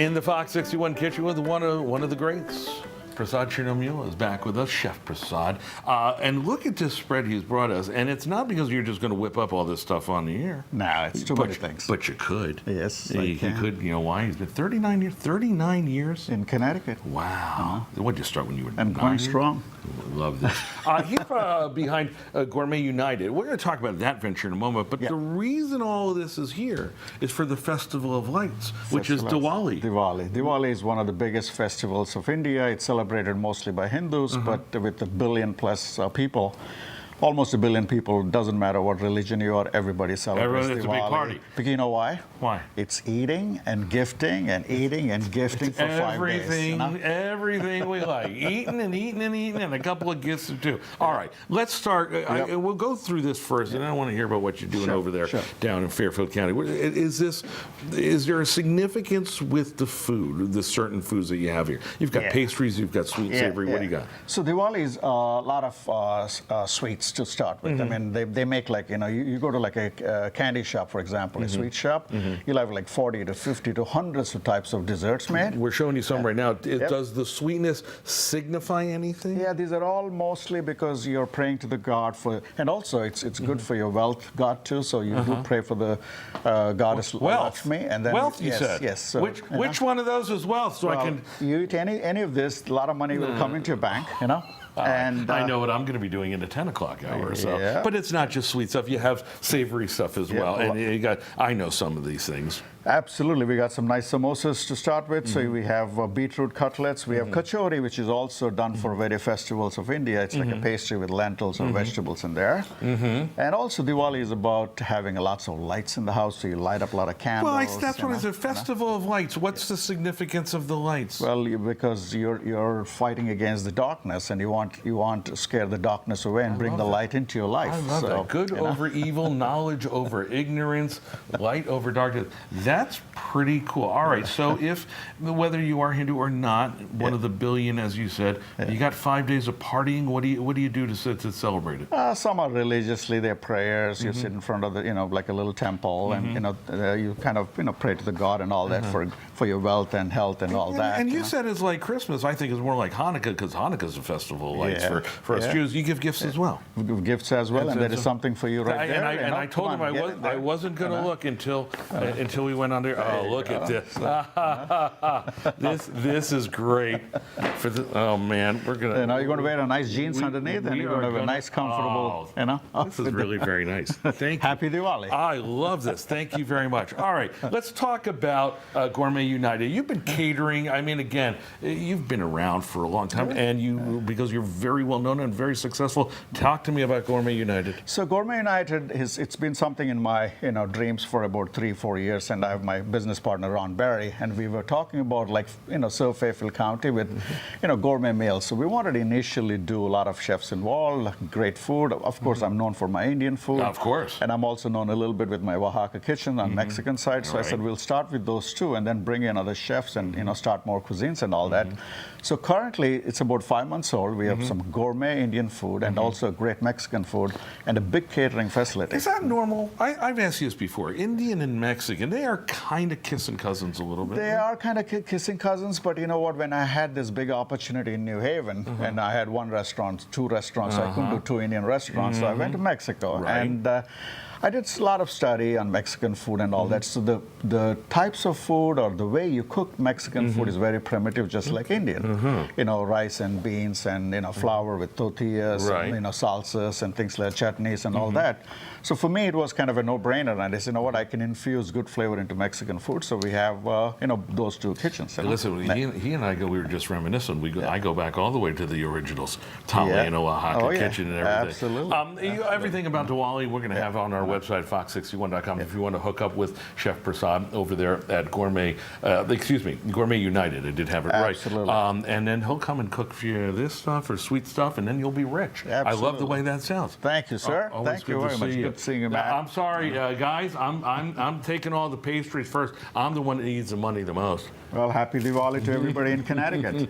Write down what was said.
In the Fox 61 Kitchen with one of the greats. Prasad Chirnomula is back with us, Chef Prasad. And look at this spread he's brought us. And it's not because you're just going to whip up all this stuff on the air. No, it's too many things. But you could. Yes, He could. You know why? He's been 39 years. In Connecticut. Wow. What did you start when you were And 9 going years? strong. Love this. He's behind Gourmet United. We're going to talk about that venture in a moment. But the reason all of this is here is for the Festival of Lights, which is Diwali. Diwali is one of the biggest festivals of India. It's celebrated mostly by Hindus, but with a billion plus people. Almost a billion people, doesn't matter what religion you are, everybody celebrates Diwali. It's a big party. Because you know why? Why? It's eating and gifting and eating and gifting for 5 days. You know? Everything we like. Eating and eating and eating and a couple of gifts or two. All right, let's start. We'll go through this first, and I want to hear about what you're doing over there down in Fairfield County. Is there a significance with the food, the certain foods that you have here? You've got pastries, you've got sweet, savory. What do you got? So Diwali is a lot of sweets to start with. I mean, they make like, you go to like a candy shop, for example, a sweet shop, you'll have like 40 to 50 to hundreds of types of desserts made. We're showing you some right now. Does the sweetness signify anything? Yeah, these are all mostly because you're praying to the god for, and also it's good for your wealth god too, so you do pray for the goddess Lakshmi. And then wealth, you said? Yes. So, which one of those is wealth? So I can... You eat any of this, a lot of money will come into your bank, And I know what I'm going to be doing in the 10 o'clock hour or so. But it's not just sweet stuff. You have savory stuff as well. And I know some of these things. Absolutely. We got some nice samosas to start with. So we have beetroot cutlets. We have kachori, which is also done for various festivals of India. It's like a pastry with lentils or vegetables in there. And also Diwali is about having lots of lights in the house, so you light up a lot of candles. Well, that's what it's a festival of lights. What's the significance of the lights? Well, because you're fighting against the darkness, and you want to scare the darkness away and bring the light into your life. I love that. Good over evil, knowledge over ignorance, light over darkness. That's pretty cool. All right, so whether you are Hindu or not, one of the billion, as you said, you got 5 days of partying. What do you do to celebrate it? Some are religiously, their prayers. You sit in front of the, like a little temple, and you kind of pray to the god and all that for your wealth and health and all that. And you said it's like Christmas. I think it's more like Hanukkah, because Hanukkah's a festival of lights for us Jews. You give gifts as well. We give gifts as well, and there is something for you right there. And I told him I wasn't going to look until we went on there. Oh, look at this. This is great. Oh man, we're gonna. You're going to wear a nice jeans underneath, and you're going to have a nice, comfortable. This is really very nice. Thank you. Happy Diwali. I love this. Thank you very much. All right, let's talk about Gourmet United. You've been catering. I mean, again, you've been around for a long time, and because you're very well known and very successful. Talk to me about Gourmet United. So Gourmet United it's been something in my dreams for about 3-4 years, and I have my business partner Ron Barry, and we were talking about serve Fairfield County with gourmet meals. So we wanted to initially do a lot of chefs involved, great food. Of course, I'm known for my Indian food. Of course. And I'm also known a little bit with my Oaxaca kitchen on Mexican side. So I said we'll start with those two and then bring in other chefs and start more cuisines and all that. So currently it's about 5 months old. We have some gourmet Indian food and also great Mexican food and a big catering facility. Is that normal? I've asked you this before. Indian and Mexican, they are kind of kissing cousins a little bit. They are kind of kissing cousins, but you know what? When I had this big opportunity in New Haven, and I had 1 restaurant, 2 restaurants, I couldn't do 2 Indian restaurants, so I went to Mexico. And I did a lot of study on Mexican food and all that. So the types of food or the way you cook Mexican food is very primitive, just like Indian. Rice and beans and flour with tortillas, and, salsas and things like chutneys and all that. So for me, it was kind of a no-brainer. And I said, I can infuse good flavor into Mexican food. So we have, those 2 kitchens. Listen, he and I we were just reminiscing. I go back all the way to the originals, Tale and Oaxaca kitchen and everything. Absolutely. Everything about Diwali, we're going to have on our website, fox61.com, if you want to hook up with Chef Prasad over there at Gourmet United. I did have it right. Absolutely. And then he'll come and cook for you this stuff or sweet stuff, and then you'll be rich. Absolutely. I love the way that sounds. Thank you, sir. Thank you very much. Good seeing you, Matt. I'm sorry, guys. I'm taking all the pastries first. I'm the one that needs the money the most. Well, happy Diwali to everybody in Connecticut.